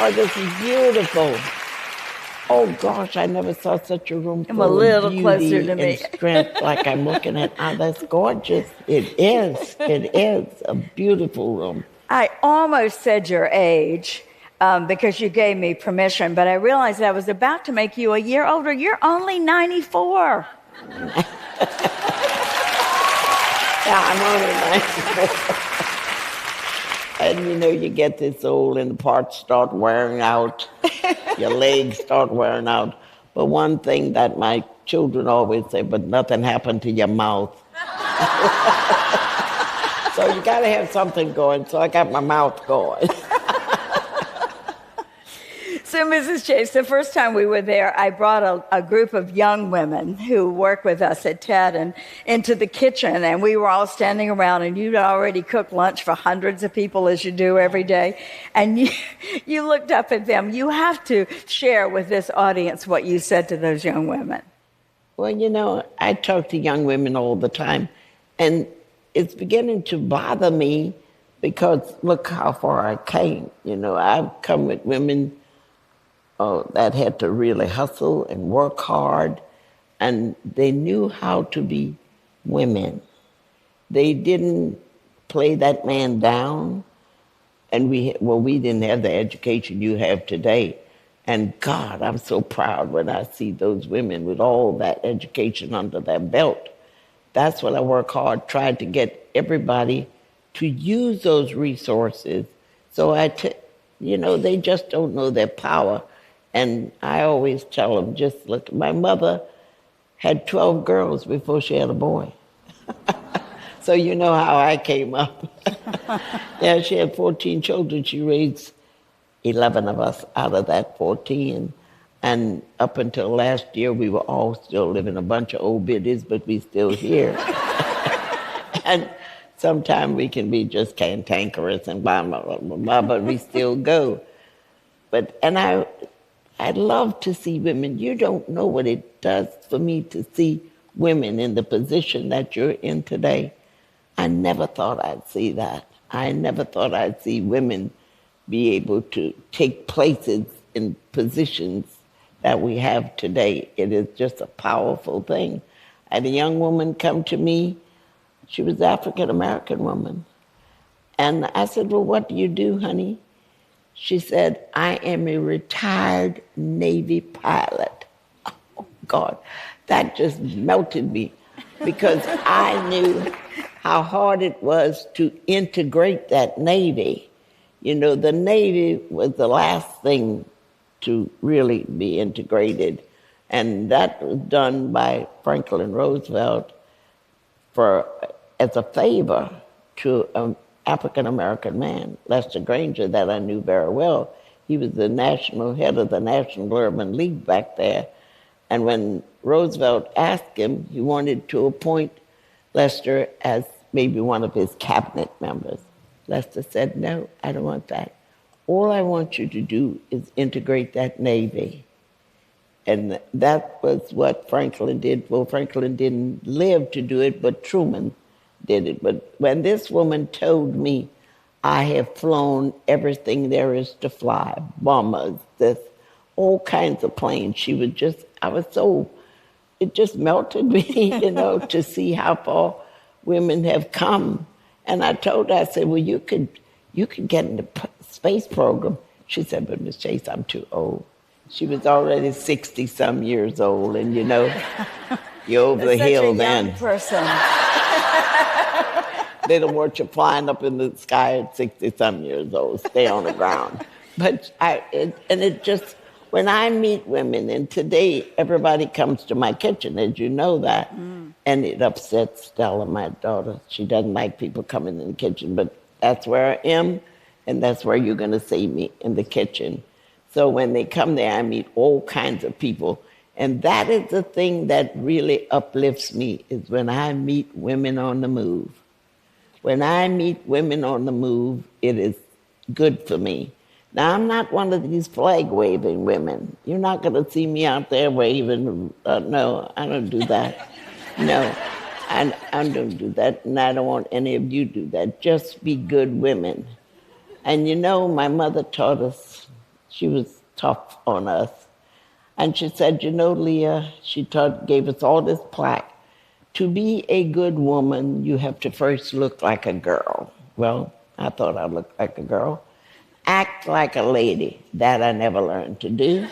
Oh, this is beautiful. Oh, gosh, I never saw such a room Come a full little of closer beauty to and me. strength like I'm looking at. Oh, that's gorgeous. It is. It is a beautiful room. I almost said your age because you gave me permission, but I realized I was about to make you a year older. You're only 94. Yeah, I'm only 94. And you know, you get this old and the parts start wearing out. Your legs start wearing out. But one thing that my children always say, but nothing happened to your mouth. So you got to have something going. So I got my mouth going. So, Mrs. Chase, the first time we were there, I brought a group of young women who work with us at TED and into the kitchen, and we were all standing around, and you'd already cooked lunch for hundreds of people, as you do every day, and you looked up at them. You have to share with this audience what you said to those young women. Well, you know, I talk to young women all the time, and it's beginning to bother me because look how far I came. You know, I've come with women that had to really hustle and work hard, and they knew how to be women. They didn't play that man down, and we didn't have the education you have today. And God, I'm so proud when I see those women with all that education under their belt. That's what I work hard, trying to get everybody to use those resources. So they just don't know their power. And I always tell them, just look, my mother had 12 girls before she had a boy. So you know how I came up. Yeah, she had 14 children. She raised 11 of us out of that 14. And up until last year, we were all still living a bunch of old biddies, but we still here. And sometimes we can be just cantankerous and blah, blah, blah, blah, blah, but we still go. I'd love to see women. You don't know what it does for me to see women in the position that you're in today. I never thought I'd see that. I never thought I'd see women be able to take places in positions that we have today. It is just a powerful thing. I had a young woman come to me. She was an African-American woman. And I said, well, what do you do, honey? She said, I am a retired Navy pilot. Oh, God, that just melted me because I knew how hard it was to integrate that Navy. You know, the Navy was the last thing to really be integrated. And that was done by Franklin Roosevelt as a favor to an African-American man, Lester Granger, that I knew very well. He was the national head of the National Urban League back there. And when Roosevelt asked him, he wanted to appoint Lester as maybe one of his cabinet members. Lester said, no, I don't want that. All I want you to do is integrate that Navy. And that was what Franklin did. Well, Franklin didn't live to do it, but Truman did it. But when this woman told me, I have flown everything there is to fly, bombers, all kinds of planes. It just melted me, to see how far women have come. And I told her, I said, well, you could get in the space program. She said, but Miss Chase, I'm too old. She was already 60-some years old, and you're over the hill then. Person. They don't want you flying up in the sky at 60-some years old. Stay on the ground. But when I meet women, and today everybody comes to my kitchen, as you know that, and it upsets Stella, my daughter. She doesn't like people coming in the kitchen, but that's where I am, and that's where you're going to see me, in the kitchen. So when they come there, I meet all kinds of people. And that is the thing that really uplifts me, is when I meet women on the move. When I meet women on the move, it is good for me. Now, I'm not one of these flag-waving women. You're not going to see me out there waving. No, I don't do that. No, I don't do that, and I don't want any of you to do that. Just be good women. And my mother taught us, She was tough on us. And she said, you know, Leah, gave us all this plaque. To be a good woman, you have to first look like a girl. Well, I thought I looked like a girl. Act like a lady. That I never learned to do.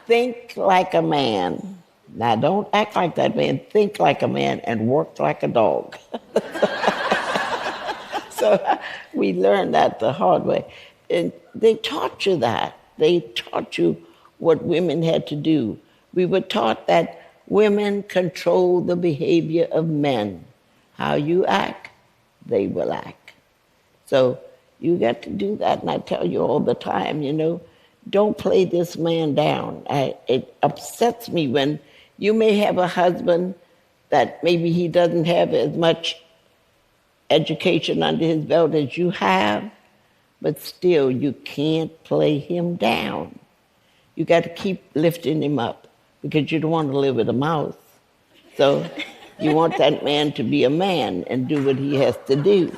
Think like a man. Now, don't act like that man. Think like a man and work like a dog. So we learned that the hard way. And they taught you that. They taught you what women had to do. We were taught that women control the behavior of men. How you act, they will act. So you got to do that. And I tell you all the time, you know, don't play this man down. It upsets me when you may have a husband that maybe he doesn't have as much education under his belt as you have, but still you can't play him down. You got to keep lifting him up because you don't want to live with a mouse. So you want that man to be a man and do what he has to do.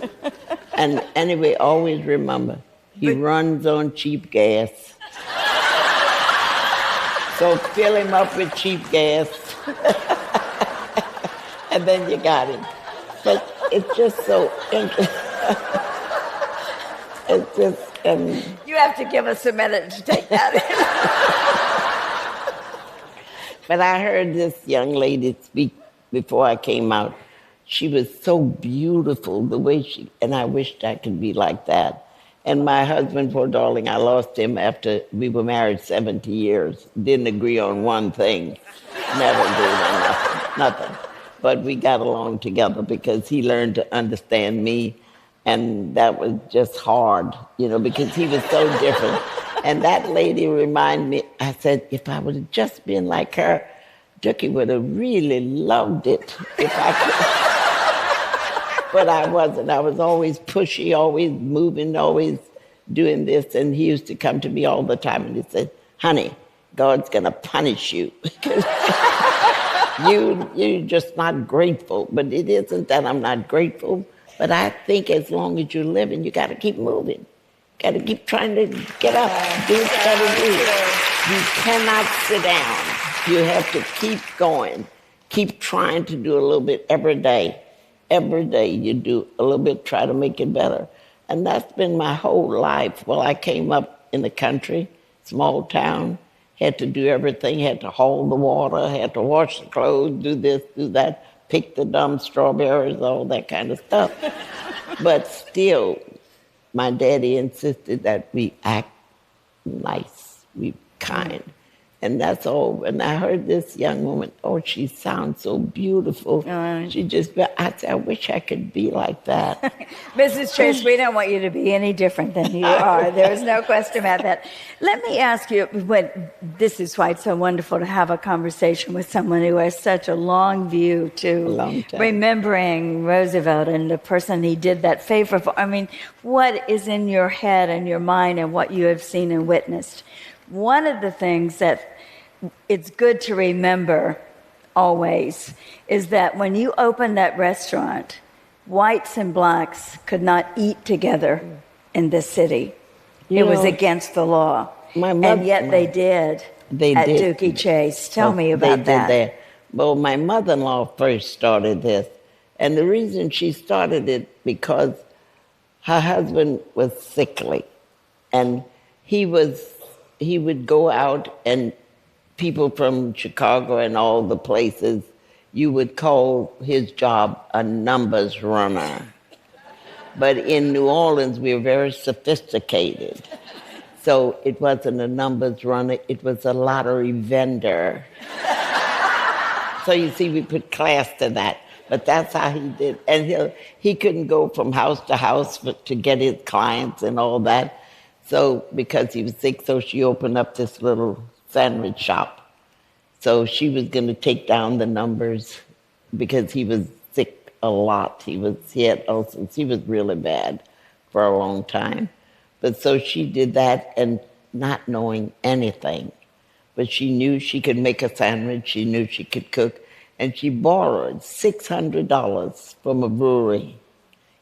And anyway, always remember, he runs on cheap gas. So fill him up with cheap gas. And then you got him. But it's just so interesting. It's just... you have to give us a minute to take that in. But I heard this young lady speak before I came out. She was so beautiful, the way and I wished I could be like that. And my husband, poor darling, I lost him after we were married 70 years. Didn't agree on one thing. Never agreed on nothing. But we got along together because he learned to understand me. And that was just hard, you know, because he was so different. And that lady reminded me, I said, if I would have just been like her, Dookie would have really loved it if I could. But I wasn't. I was always pushy, always moving, always doing this. And he used to come to me all the time and he said, honey, God's going to punish you because you're just not grateful. But it isn't that I'm not grateful. But I think as long as you're living, you got to keep moving. Got to keep trying to get up, do what you got to do. You cannot sit down. You have to keep going. Keep trying to do a little bit every day. Every day you do a little bit, try to make it better. And that's been my whole life. Well, I came up in the country, small town, had to do everything, had to haul the water, had to wash the clothes, do this, do that, pick the dumb strawberries, all that kind of stuff. But still, my daddy insisted that we act nice, we kind. And that's all. And I heard this young woman, oh, she sounds so beautiful. She just, I said, I wish I could be like that. Mrs. Chase, we don't want you to be any different than you are. There's no question about that. Let me ask you, this is why it's so wonderful to have a conversation with someone who has such a long view to remembering Roosevelt and the person he did that favor for. I mean, what is in your head and your mind and what you have seen and witnessed? One of the things that it's good to remember always is that when you opened that restaurant, whites and blacks could not eat together in this city. It was against the law. And yet they did at Dookie Chase. Tell me about that. Well, my mother-in-law first started this. And the reason she started it because her husband was sickly. And he would go out and people from Chicago and all the places, you would call his job a numbers runner. But in New Orleans, we were very sophisticated. So it wasn't a numbers runner, it was a lottery vendor. So you see, we put class to that. But that's how he did. And he couldn't go from house to house to get his clients and all that. So because he was sick, so she opened up this little sandwich shop. So she was going to take down the numbers because he was sick a lot. He had ulcers. He was really bad for a long time. But so she did that and not knowing anything. But she knew she could make a sandwich. She knew she could cook. And she borrowed $600 from a brewery.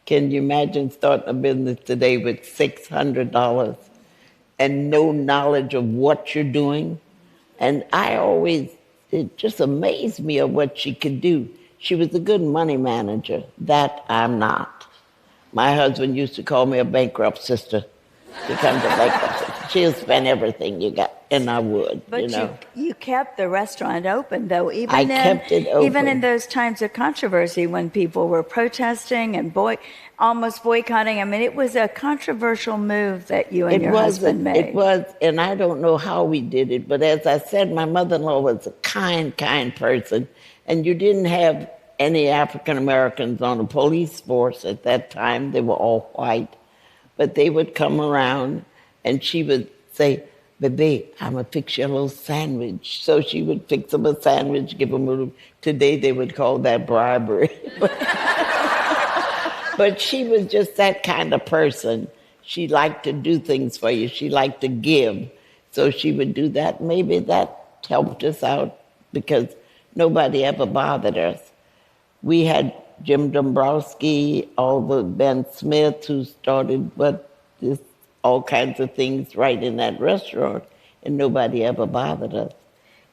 Can you imagine starting a business today with $600? and no knowledge of what you're doing. And it just amazed me of what she could do. She was a good money manager. That I'm not. My husband used to call me a bankrupt sister. Becomes a bankrupt sister. She'll spend everything you got, and I would, But you know. you kept the restaurant open, though, I kept it open. Even in those times of controversy when people were protesting and almost boycotting. I mean, it was a controversial move that you and your husband made. It was, and I don't know how we did it, but as I said, my mother-in-law was a kind person, and you didn't have any African Americans on the police force at that time. They were all white. But they would come around, and she would say, "Baby, I'm going to fix you a little sandwich." So she would fix them a sandwich, give them a little. Today they would call that bribery. But she was just that kind of person. She liked to do things for you. She liked to give. So she would do that. Maybe that helped us out because nobody ever bothered us. We had Jim Dombrowski, all the Ben Smith who started all kinds of things right in that restaurant, and nobody ever bothered us.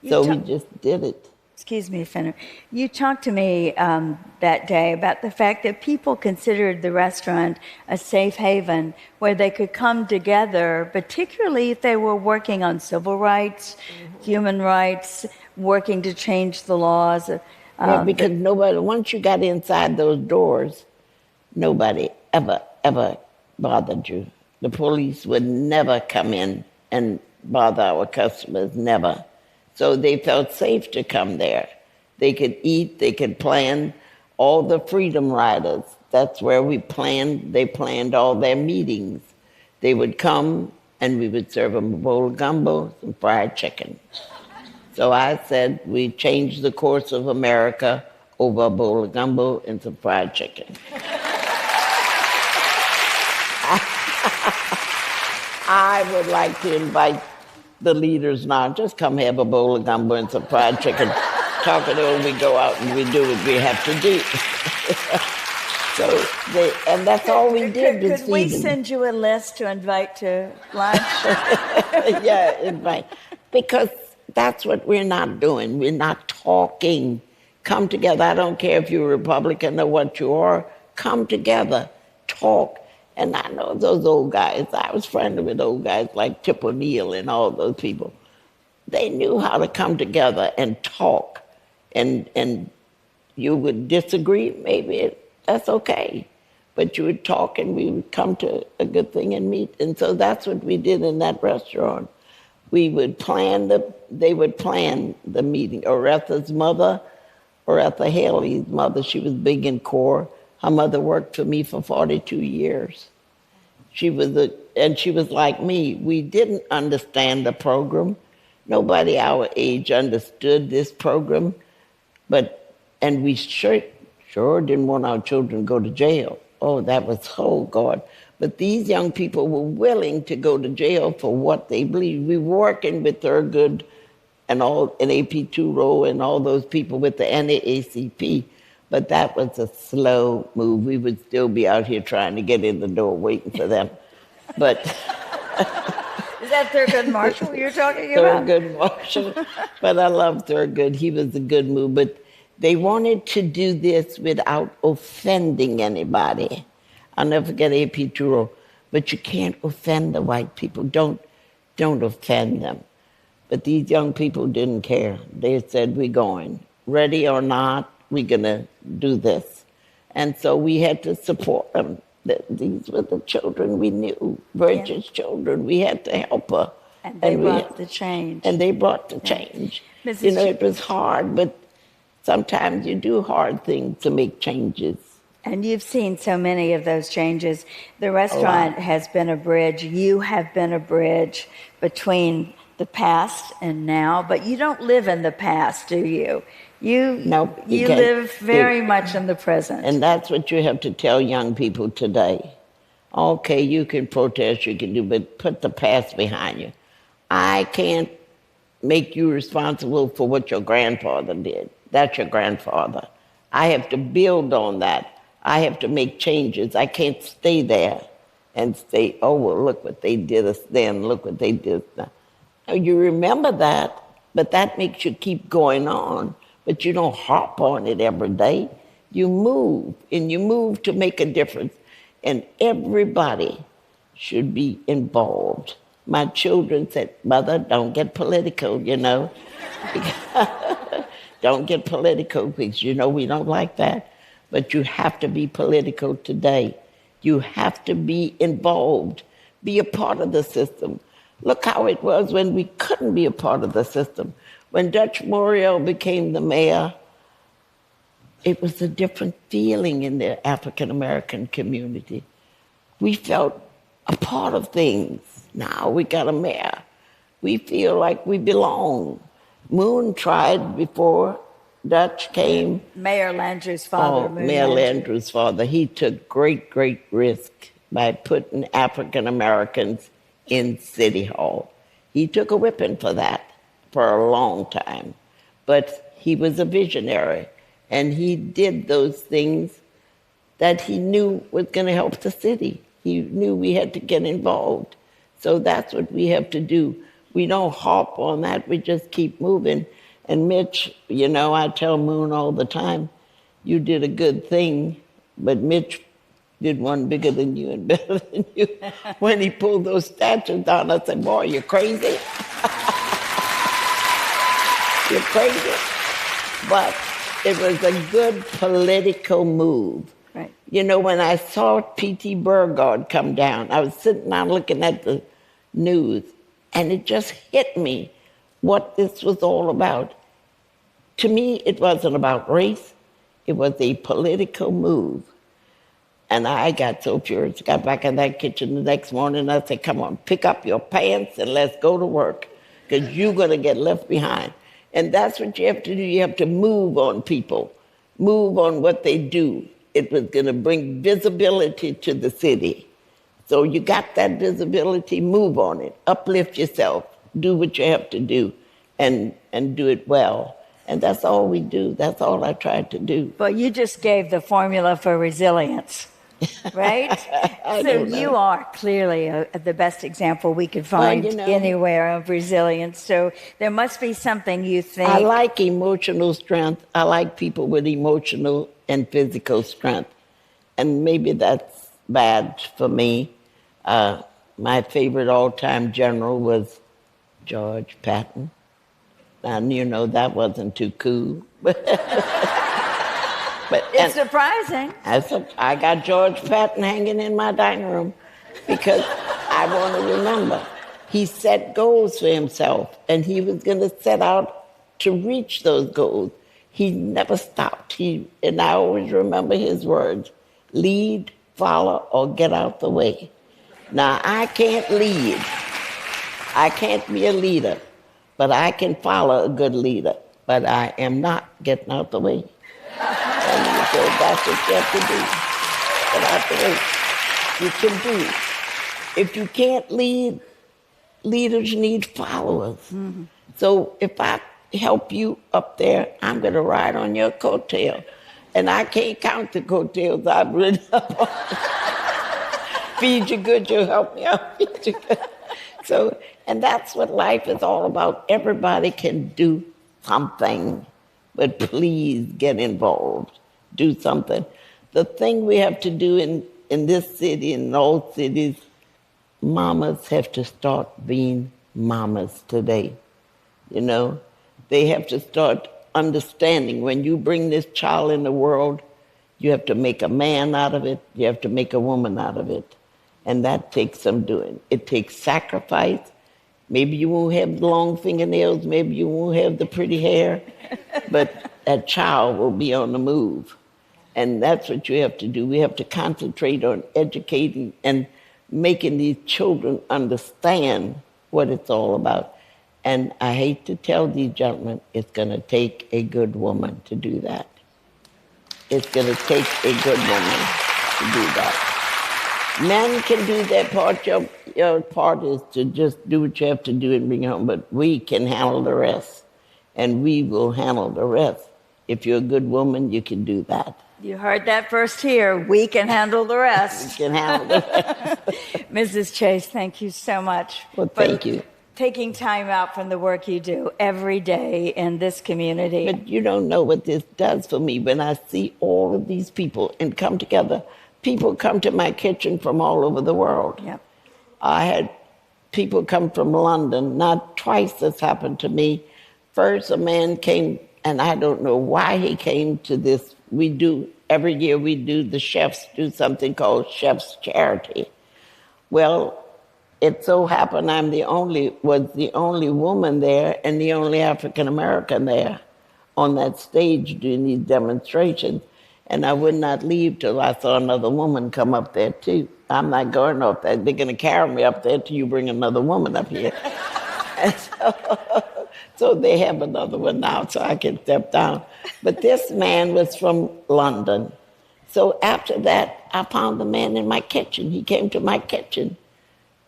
So we just did it. Excuse me, Senator. You talked to me that day about the fact that people considered the restaurant a safe haven where they could come together, particularly if they were working on civil rights, human rights, working to change the laws. Because once you got inside those doors, nobody ever bothered you. The police would never come in and bother our customers, never. So they felt safe to come there. They could eat, they could plan. All the Freedom Riders, that's where they planned all their meetings. They would come and we would serve them a bowl of gumbo, some fried chicken. So I said, we changed the course of America over a bowl of gumbo and some fried chicken. I would like to invite the leaders now, just come have a bowl of gumbo and some fried chicken. Talk it over, we go out and we do what we have to do. And that's all we did. Could we send you a list to invite to lunch? Yeah, invite. Because that's what we're not doing. We're not talking. Come together. I don't care if you're a Republican or what you are. Come together. Talk. And I know those old guys. I was friendly with old guys like Tip O'Neill and all those people. They knew how to come together and talk. And you would disagree, maybe that's okay. But you would talk and we would come to a good thing and meet. And so that's what we did in that restaurant. They would plan the meeting. Oretha's mother, Oretha Haley's mother, she was big in CORE. Her mother worked for me for 42 years. She was like me. We didn't understand the program. Nobody our age understood this program. And we sure didn't want our children to go to jail. Oh, that was God. But these young people were willing to go to jail for what they believed. We were working with Thurgood and AP Turo and all those people with the NAACP. But that was a slow move. We would still be out here trying to get in the door waiting for them. But is that Thurgood Marshall you're talking about? Thurgood Marshall. But I love Thurgood. He was a good move. But they wanted to do this without offending anybody. I'll never forget AP Turo. But you can't offend the white people. Don't offend them. But these young people didn't care. They said, we're going. Ready or not, we're going to do this. And so we had to support them. These were the children we knew, Virgil's children. We had to help her. And they brought the change. And they brought the change. It was hard, but sometimes you do hard things to make changes. And you've seen so many of those changes. The restaurant has been a bridge. You have been a bridge between the past and now, but you don't live in the past, do you? You live very much in the present. And that's what you have to tell young people today. Okay, you can protest, you can do, but put the past behind you. I can't make you responsible for what your grandfather did. That's your grandfather. I have to build on that. I have to make changes. I can't stay there. and say, oh, well, look what they did us then, look what they did us now. Now, you remember that, but that makes you keep going on. But you don't harp on it every day. You move, and you move to make a difference. And everybody should be involved. My children said, Mother, don't get political, you know. Don't get political because, you know, we don't like that. But you have to be political today. You have to be involved, be a part of the system. Look how it was when we couldn't be a part of the system. When Dutch Muriel became the mayor, it was a different feeling in the African-American community. We felt a part of things. Now we got a mayor. We feel like we belong. Moon tried before Dutch came. Mayor Landrieu's father. Mayor Landrieu's father. He took great, great risk by putting African Americans in City Hall. He took a whipping for that for a long time. But he was a visionary, and he did those things that he knew was going to help the city. He knew we had to get involved. So that's what we have to do. We don't harp on that. We just keep moving. And Mitch, you know, I tell Moon all the time, you did a good thing, but Mitch did one bigger than you and better than you. When he pulled those statues down, I said, boy, you're crazy. You're crazy. But it was a good political move. Right. You know, when I saw P.T. Burgard come down, I was sitting down looking at the news, and it just hit me what this was all about. To me, it wasn't about race. It was a political move. And I got so furious, got back in that kitchen the next morning, and I said, come on, pick up your pants and let's go to work, because you're going to get left behind. And that's what you have to do. You have to move on people, move on what they do. It was going to bring visibility to the city. So you got that visibility, move on it, uplift yourself, do what you have to do, and do it well. And that's all we do. That's all I tried to do. But you just gave the formula for resilience, right? So you are clearly the best example we could find anywhere of resilience. So there must be something you think. I like emotional strength. I like people with emotional and physical strength. And maybe that's bad for me. My favorite all-time general was George Patton. And you know, that wasn't too cool. But it's surprising. I got George Patton hanging in my dining room because I want to remember. He set goals for himself, and he was going to set out to reach those goals. He never stopped. And I always remember his words, lead, follow, or get out the way. Now, I can't lead. I can't be a leader, but I can follow a good leader. But I am not getting out the way. And so that's what you have to do. Get out the way. You can do. If you can't lead, leaders need followers. Mm-hmm. So if I help you up there, I'm going to ride on your coattail. And I can't count the coattails I've ridden up on. Feed you good, you'll help me out. Feed you good. So, and that's what life is all about. Everybody can do something, but please get involved. Do something. The thing we have to do in this city, in all cities, mamas have to start being mamas today. You know, they have to start understanding when you bring this child in the world, you have to make a man out of it, you have to make a woman out of it. And that takes some doing. It takes sacrifice. Maybe you won't have the long fingernails, maybe you won't have the pretty hair, but that child will be on the move. And that's what you have to do. We have to concentrate on educating and making these children understand what it's all about. And I hate to tell these gentlemen, it's going to take a good woman to do that. It's going to take a good woman to do that. Men can do their part. Your part is to just do what you have to do and bring it home. But we can handle the rest. And we will handle the rest. If you're a good woman, you can do that. You heard that first here. We can handle the rest. Can handle it. Mrs. Chase, thank you so much Well, for thank you. taking time out from the work you do every day in this community. But you don't know what this does for me when I see all of these people and come together. People come to my kitchen from all over the world. Yep. I had people come from London. Not twice this happened to me. First, a man came, and I don't know why he came to this. Every year the chefs do something called Chef's Charity. Well, it so happened was the only woman there and the only African American there on that stage doing these demonstrations. And I would not leave till I saw another woman come up there too. I'm not going up there. They're going to carry me up there till you bring another woman up here. And so they have another one now, so I can step down. But this man was from London. So after that, I found the man in my kitchen. He came to my kitchen.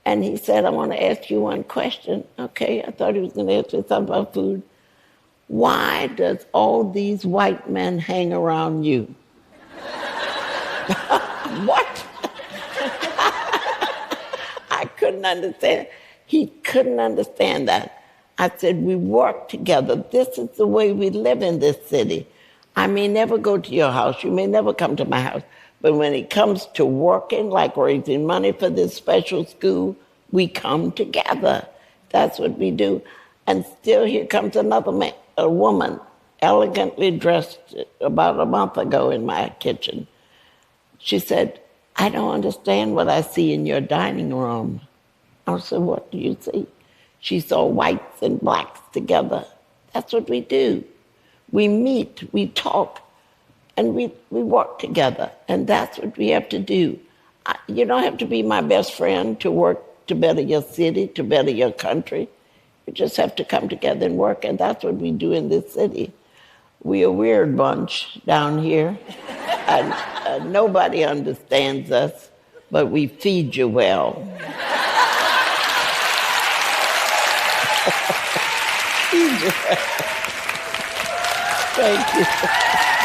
And he said, I want to ask you one question. Okay, I thought he was going to ask me something about food. Why does all these white men hang around you? What? I couldn't understand. He couldn't understand that. I said, we work together. This is the way we live in this city. I may never go to your house. You may never come to my house. But when it comes to working, like raising money for this special school, we come together. That's what we do. And still here comes another man, a woman, elegantly dressed about a month ago in my kitchen. She said, I don't understand what I see in your dining room. I said, what do you see? She saw whites and blacks together. That's what we do. We meet, we talk, and we work together. And that's what we have to do. You don't have to be my best friend to work to better your city, to better your country. You just have to come together and work, and that's what we do in this city. We're a weird bunch down here. And nobody understands us, but we feed you well. Feed you well. Thank you.